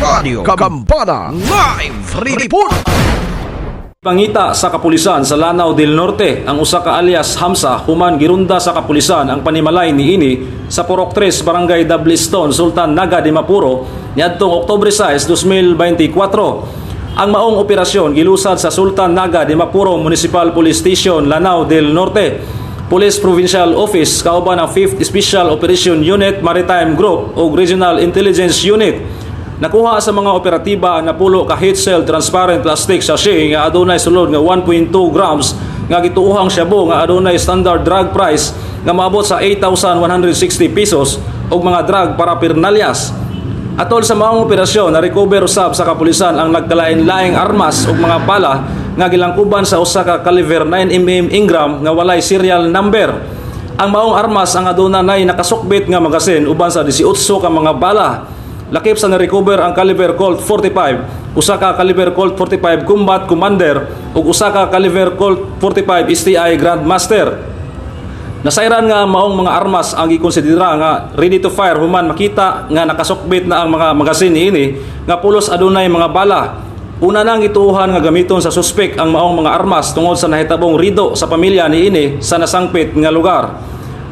Radio Gambana Live Report. Pangita sa kapulisan sa Lanao del Norte ang usa ka alias Hamsa human girunda sa kapulisan ang panimalay niini sa Purok 3 Barangay Dabliston, Sultan Naga de Mapuro niadtong Oktubre 6, 2024. Ang maong operasyon gilusad sa Sultan Naga de Mapuro Municipal Police Station, Lanao del Norte, Police Provincial Office kauban ang 5th Special Operation Unit Maritime Group o Regional Intelligence Unit. Nakuha sa mga operatiba na pulo ka heat cell transparent plastic sachet nga adunay sulod nga 1.2 grams nga gituuhang shabu nga adunay standard drug price nga maabot sa 8,160 pesos ug mga drug parapernalyas. Atol sa maong operasyon na recover usab sa kapulisan ang nagkalain-laing armas ug mga bala nga gilangkuban sa usa ka caliber 9mm Ingram nga walay serial number. Ang maong armas ang adunay nakasukbit nga magasin uban sa 18 ka mga bala. Lakip sa na-recover ang caliber Colt 45, usa ka caliber Colt 45 Combat Commander ug usa ka caliber Colt 45 STI Grandmaster. Nasayran nga maong mga armas ang gikonsidera nga ready to fire human makita nga nakasukbit na ang mga magasin niini nga pulos adunay mga bala. Una nang gituuhan nga gamiton sa suspek ang maong mga armas tungod sa nahitabong rido sa pamilya niini sa nasangpit nga lugar.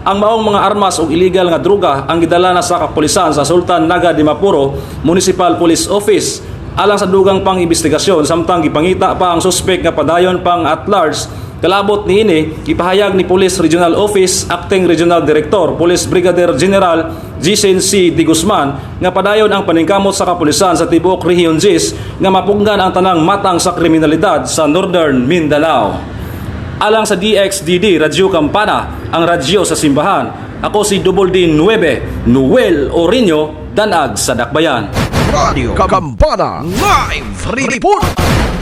Ang maong mga armas ug illegal nga droga ang gidala na sa kapulisan sa Sultan Naga de Mapuro Municipal Police Office alang sa dugang pang-imbestigasyon samtang gipangita pa ang suspek nga padayon pang at large. Kalabot niini gipahayag ni Police Regional Office Acting Regional Director Police Brigadier General Jisen C. De Guzman nga padayon ang paningkamot sa kapulisan sa tibuok Region 10 nga mapunggan ang tanang matang sa kriminalidad sa Northern Mindanao. Alang sa DXDD Radio Campana, ang radyo sa simbahan. Ako si Double D9, Noel Orino, Danag sa Dakbayan. Radio Gambana Live Report.